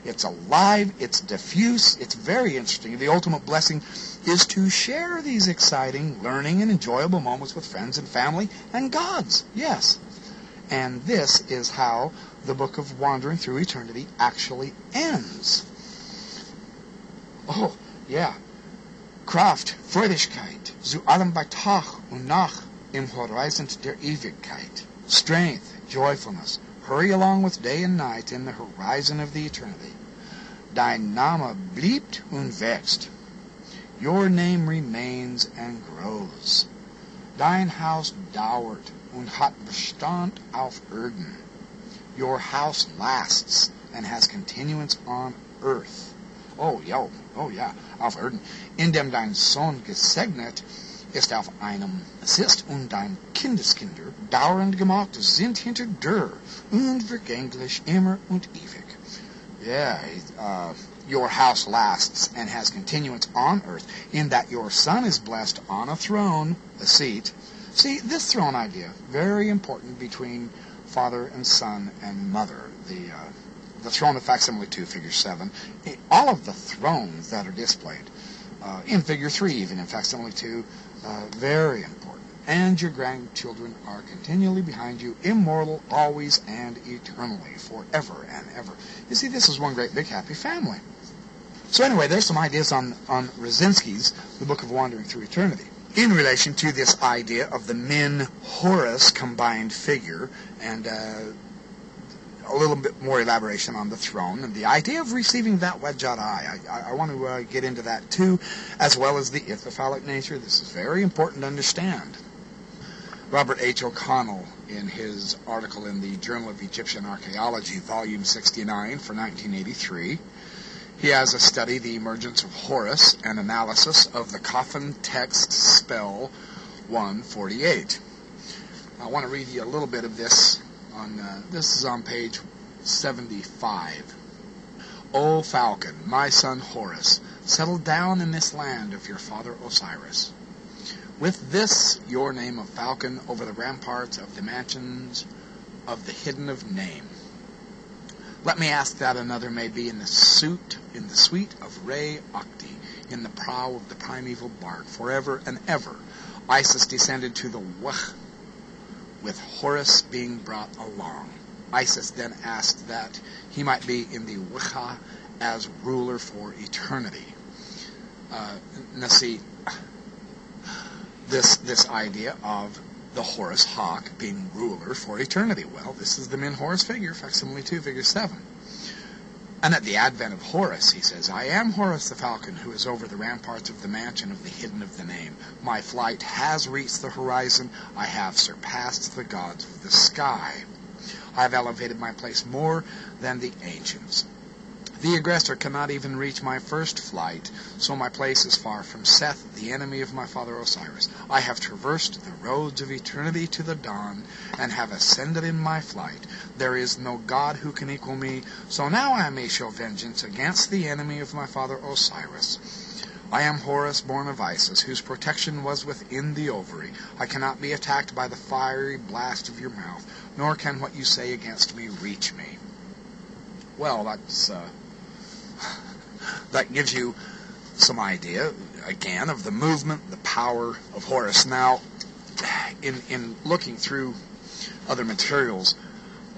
it's alive, it's diffuse, it's very interesting. The ultimate blessing is to share these exciting, learning, and enjoyable moments with friends and family and gods, yes. And this is how the book of Wandering Through Eternity actually ends. Oh, yeah. Kraft, Freudigkeit, zu allem bei Tag und Nacht im Horizont der Ewigkeit. Strength, joyfulness, hurry along with day and night in the horizon of the eternity. Dein Name bleibt und wächst. Your name remains and grows. Dein Haus dauert und hat Bestand auf Erden. Your house lasts and has continuance on earth. Oh ja, auf Erden. Indem dein Sohn gesegnet ist auf einem Sitzt und dein Kindeskinder dauernd gemacht sind hinter dir unvergänglich immer und ewig. Yeah, your house lasts and has continuance on earth, in that your son is blessed on a throne, a seat. See, this throne idea, very important between father and son and mother. The throne of Facsimile 2, figure 7. All of the thrones that are displayed, in figure 3, even in Facsimile 2, very important. And your grandchildren are continually behind you, immortal, always and eternally, forever and ever. You see, this is one great big happy family. So anyway, there's some ideas on Rosinski's The Book of Wandering Through Eternity, in relation to this idea of the Min-Horus combined figure, and a little bit more elaboration on the throne, and the idea of receiving that Wedjat eye. I want to get into that too, as well as the ithyphalic nature. This is very important to understand. Robert H. O'Connell, in his article in the Journal of Egyptian Archaeology, volume 69 for 1983, he has a study, The Emergence of Horus, an analysis of the coffin text spell 148. I want to read you a little bit of this. This is on page 75. O falcon, my son Horus, settle down in this land of your father Osiris. With this, your name of falcon, over the ramparts of the mansions of the hidden of name. Let me ask that another may be in the suite of Re Octi, in the prow of the primeval bark, forever and ever. Isis descended to the Wach, with Horus being brought along. Isis then asked that he might be in the Wicha as ruler for eternity. Now see, this idea of the Horus hawk being ruler for eternity. Well, this is the Min-Horus figure, Facsimile 2, figure 7. And at the advent of Horus, he says, I am Horus the falcon, who is over the ramparts of the mansion of the hidden of the name. My flight has reached the horizon. I have surpassed the gods of the sky. I have elevated my place more than the ancients. The aggressor cannot even reach my first flight, so my place is far from Seth, the enemy of my father Osiris. I have traversed the roads of eternity to the dawn, and have ascended in my flight. There is no god who can equal me, so now I may show vengeance against the enemy of my father Osiris. I am Horus, born of Isis, whose protection was within the ovary. I cannot be attacked by the fiery blast of your mouth, nor can what you say against me reach me. Well, that gives you some idea, again, of the movement, the power of Horus. Now, in looking through other materials,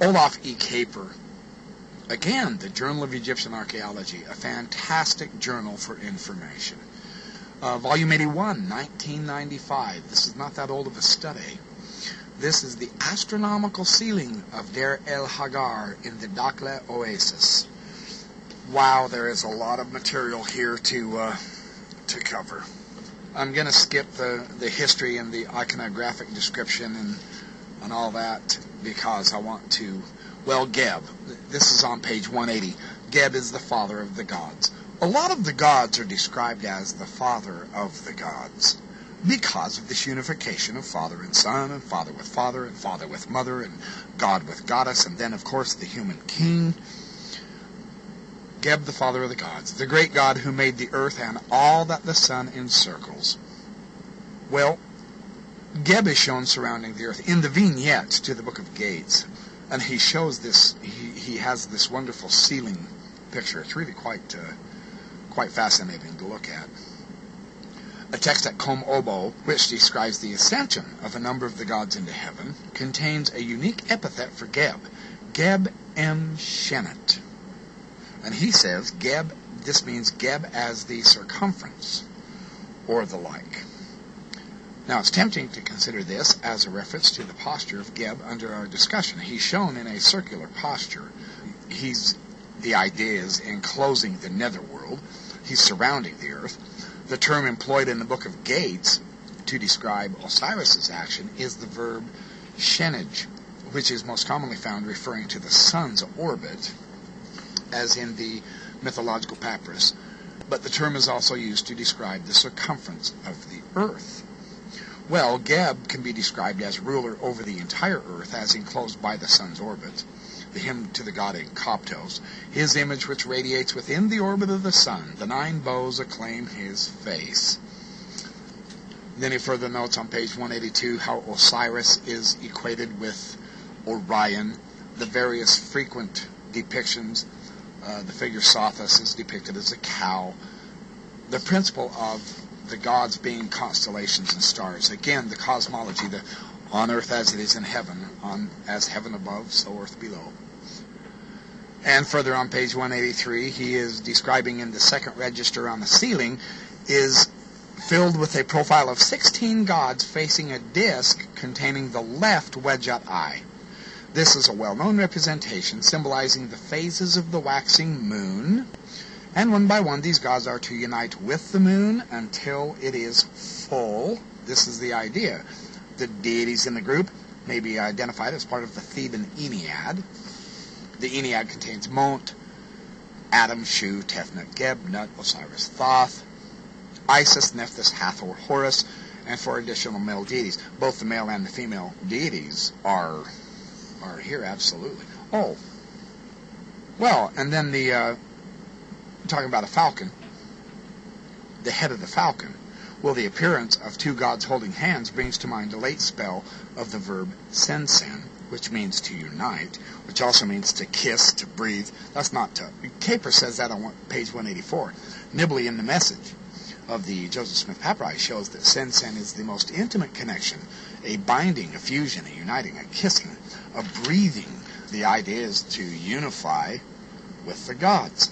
Olaf E. Kaper, again, the Journal of Egyptian Archaeology, a fantastic journal for information. Volume 81, 1995. This is not that old of a study. This is the astronomical ceiling of Der El Hagar in the Dakhla Oasis. Wow, there is a lot of material here to cover. I'm going to skip the history and the iconographic description and all that, because I want to... Well, Geb. This is on page 180. Geb is the father of the gods. A lot of the gods are described as the father of the gods because of this unification of father and son, and father with mother, and god with goddess, and then, of course, the human king. Geb, the father of the gods, the great god who made the earth and all that the sun encircles. Well, Geb is shown surrounding the earth in the vignette to the Book of Gates. And he shows this, he has this wonderful ceiling picture. It's really quite fascinating to look at. A text at Com Obo, which describes the ascension of a number of the gods into heaven, contains a unique epithet for Geb, Geb em Shenet. And he says, Geb, this means Geb as the circumference, or the like. Now, it's tempting to consider this as a reference to the posture of Geb under our discussion. He's shown in a circular posture. The idea is enclosing the netherworld. He's surrounding the earth. The term employed in the Book of Gates to describe Osiris's action is the verb shenej, which is most commonly found referring to the sun's orbit, as in the mythological papyrus. But the term is also used to describe the circumference of the earth. Well, Geb can be described as ruler over the entire earth as enclosed by the sun's orbit. The hymn to the god in Coptos, his image which radiates within the orbit of the sun, the 9 bows acclaim his face. Then he further notes on page 182 how Osiris is equated with Orion, the various frequent depictions. The figure Sothis is depicted as a cow. The principle of the gods being constellations and stars. Again, the cosmology, the on earth as it is in heaven, as heaven above, so earth below. And further on page 183, he is describing in the second register on the ceiling is filled with a profile of 16 gods facing a disk containing the left wedge-out eye. This is a well-known representation symbolizing the phases of the waxing moon, and one by one these gods are to unite with the moon until it is full. This is the idea. The deities in the group may be identified as part of the Theban Ennead. The Ennead contains Mont, Adam, Shu, Tefnut, Geb, Nut, Osiris, Thoth, Isis, Nephthys, Hathor, Horus, and 4 additional male deities. Both the male and the female deities are here, absolutely. Oh, well, and then talking about a falcon, the head of the falcon. Well, the appearance of 2 gods holding hands brings to mind a late spell of the verb sensen, which means to unite, which also means to kiss, to breathe. That's not to... Capers says that on page 184. Nibley in the message of the Joseph Smith Papyri shows that sensen is the most intimate connection, a binding, a fusion, a uniting, a kissing, a breathing. The idea is to unify with the gods.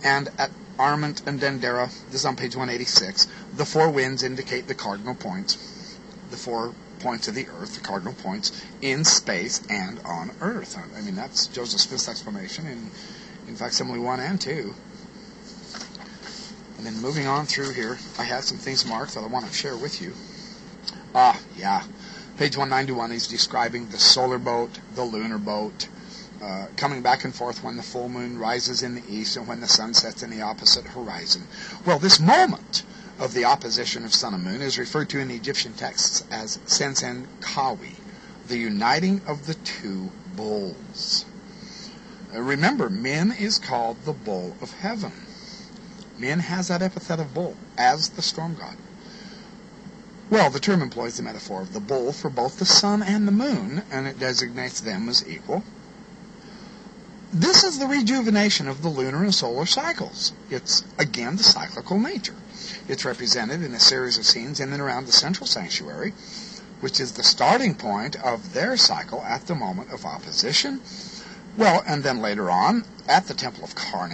And at Armant and Dendera, this is on page 186, the 4 winds indicate the cardinal points, the 4 points of the earth, the cardinal points in space and on earth. I mean, that's Joseph Smith's explanation in Facsimile 1 and 2. And then moving on through here, I have some things marked that I want to share with you. Page 191, he's describing the solar boat, the lunar boat, coming back and forth when the full moon rises in the east and when the sun sets in the opposite horizon. Well, this moment of the opposition of sun and moon is referred to in the Egyptian texts as Sensen Kawi, the uniting of the 2 bulls. Remember, Min is called the bull of heaven. Min has that epithet of bull as the storm god. Well, the term employs the metaphor of the bull for both the sun and the moon, and it designates them as equal. This is the rejuvenation of the lunar and solar cycles. It's, again, the cyclical nature. It's represented in a series of scenes in and around the central sanctuary, which is the starting point of their cycle at the moment of opposition. Well, and then later on, at the temple of Karnak,